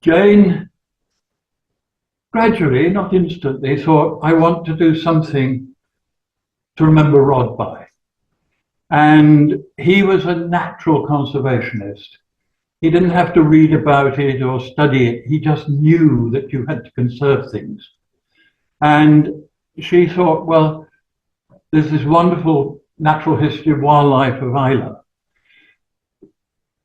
Jane gradually, not instantly, thought, I want to do something to remember Rod by. And he was a natural conservationist. He didn't have to read about it or study it. He just knew that you had to conserve things. And she thought, well, there's this wonderful natural history of wildlife of Islay.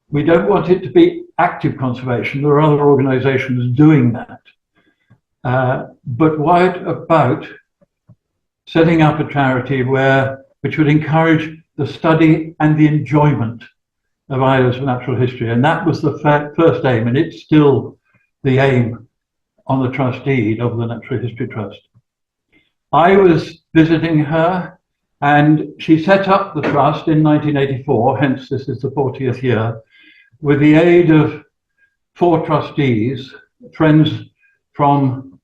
We don't want it to be active conservation. There are other organizations doing that. But what about setting up a charity which would encourage the study and the enjoyment of Islay's natural history? And that was the first aim, and it's still the aim on the trust deed of the Natural History Trust. I was visiting her, and she set up the trust in 1984, hence this is the 40th year, with the aid of 4 trustees, friends from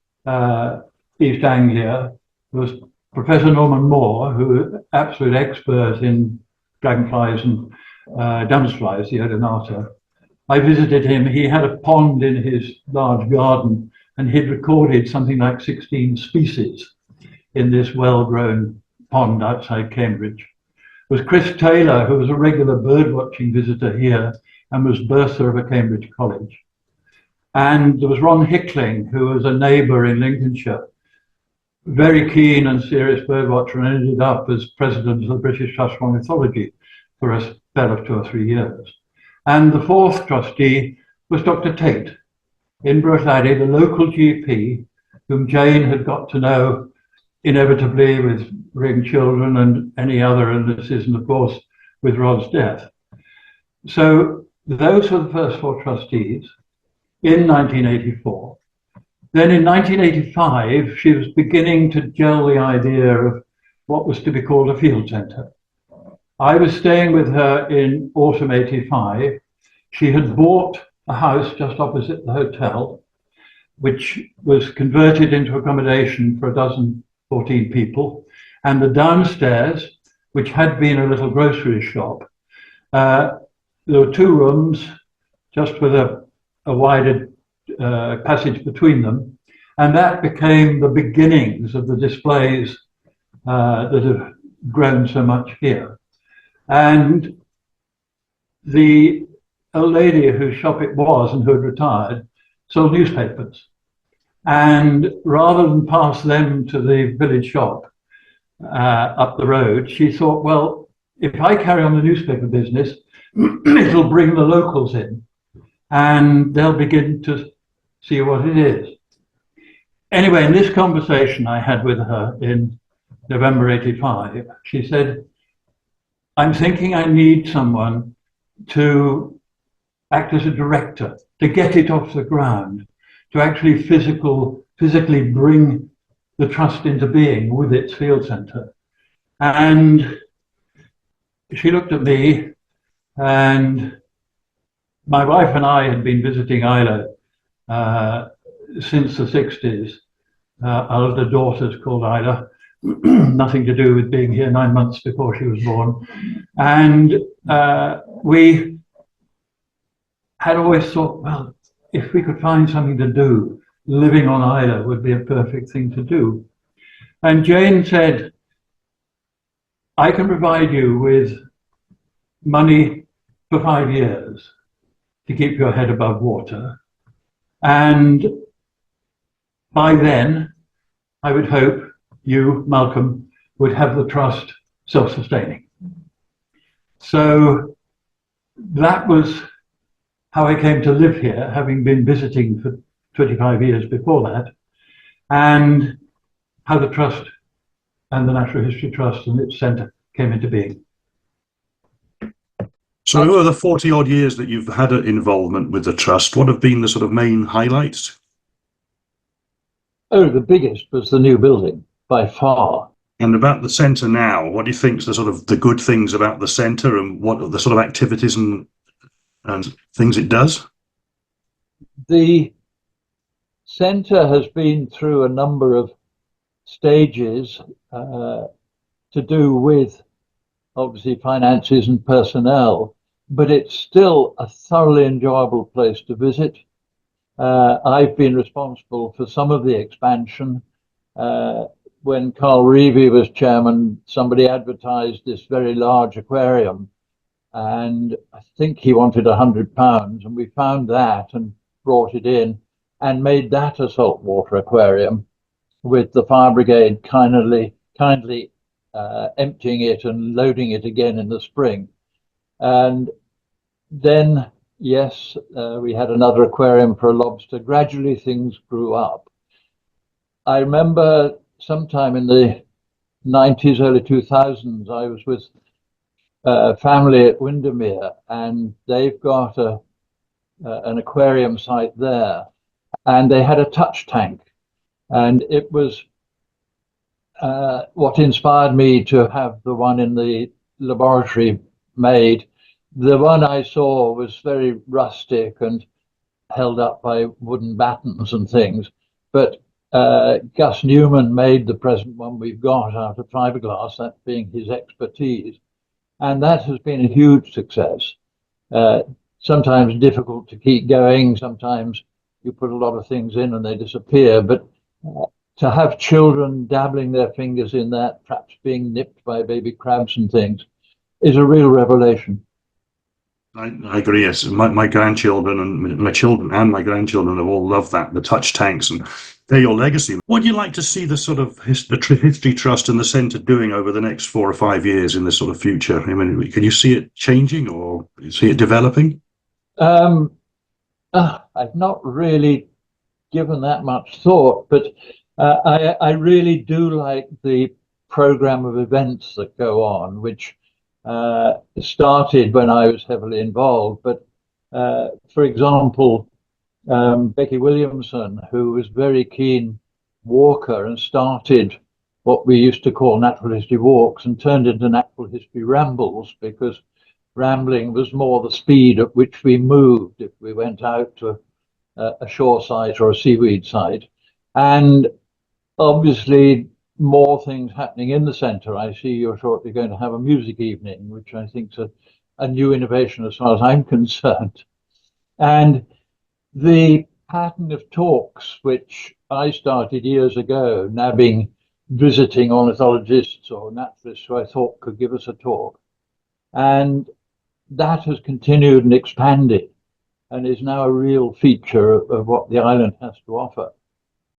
East Anglia. There was Professor Norman Moore, who was an absolute expert in dragonflies and damselflies, the Odonata. I visited him. He had a pond in his large garden, and he'd recorded something like 16 species in this well-grown pond outside Cambridge. There was Chris Taylor, who was a regular bird-watching visitor here and was bursar of a Cambridge college. And there was Ron Hickling, who was a neighbour in Lincolnshire, very keen and serious birdwatcher, and ended up as president of the British Trust for Ornithology for a spell of 2 or 3 years. And the 4th trustee was Dr. Tate in Brooklady, the local GP, whom Jane had got to know inevitably with ring children and any other illnesses, and of course with Rod's death. So those were the first 4 trustees in 1984. Then in 1985, she was beginning to gel the idea of what was to be called a field centre. I was staying with her in autumn 85. She had bought a house just opposite the hotel, which was converted into accommodation for 14 people. And the downstairs, which had been a little grocery shop, there were 2 rooms, just with a wider passage between them. And that became the beginnings of the displays that have grown so much here. And the old lady whose shop it was and who had retired sold newspapers. And rather than pass them to the village shop up the road, she thought, well, if I carry on the newspaper business, it'll bring the locals in and they'll begin to see what it is. Anyway, in this conversation I had with her in November 85, she said, I'm thinking I need someone to act as a director, to get it off the ground, to actually physically bring the trust into being with its field centre. And she looked at me, and my wife and I had been visiting Islay since the 60s. Our older daughter's called Ida, nothing to do with being here 9 months before she was born. And we had always thought, well, if we could find something to do, living on Islay would be a perfect thing to do. And Jane said, I can provide you with money for 5 years to keep your head above water. And by then, I would hope you, Malcolm, would have the trust self-sustaining. So that was how I came to live here, having been visiting for 25 years before that, and how the trust and the Natural History Trust and its centre came into being. So over the 40 odd years that you've had an involvement with the trust, what have been the sort of main highlights? Oh, the biggest was the new building by far. And about the centre now, what do you think is the sort of the good things about the centre, and what are the sort of activities and things it does? The centre has been through a number of stages to do with obviously finances and personnel, but it's still a thoroughly enjoyable place to visit. I've been responsible for some of the expansion. When Carl Reevy was chairman, somebody advertised this very large aquarium, and I think he wanted £100, and we found that and brought it in and made that a saltwater aquarium, with the fire brigade kindly emptying it and loading it again in the spring. And then, yes, we had another aquarium for a lobster. Gradually, things grew up. I remember sometime in the 90s, early 2000s, I was with a family at Windermere, and they've got an aquarium site there, and they had a touch tank. And it was what inspired me to have the one in the laboratory made. The one I saw was very rustic and held up by wooden battens and things. But Gus Newman made the present one we've got out of fiberglass, that being his expertise. And that has been a huge success. Sometimes difficult to keep going. Sometimes you put a lot of things in and they disappear. But to have children dabbling their fingers in that, perhaps being nipped by baby crabs and things, is a real revelation. I agree. Yes, my grandchildren and my children and my grandchildren have all loved that, the touch tanks, and they're your legacy. What do you like to see the sort of History Trust and the Centre doing over the next 4 or 5 years in this sort of future? I mean, can you see it changing or see it developing? I've not really given that much thought, but I really do like the program of events that go on, which started when I was heavily involved. But for example, Becky Williamson, who was very keen walker and started what we used to call natural history walks and turned into natural history rambles, because rambling was more the speed at which we moved if we went out to a shore site or a seaweed site. And obviously more things happening in the centre. I see you're shortly going to have a music evening, which I think is a new innovation as far as I'm concerned. And the pattern of talks, which I started years ago, nabbing visiting ornithologists or naturalists who I thought could give us a talk. And that has continued and expanded and is now a real feature of what the island has to offer.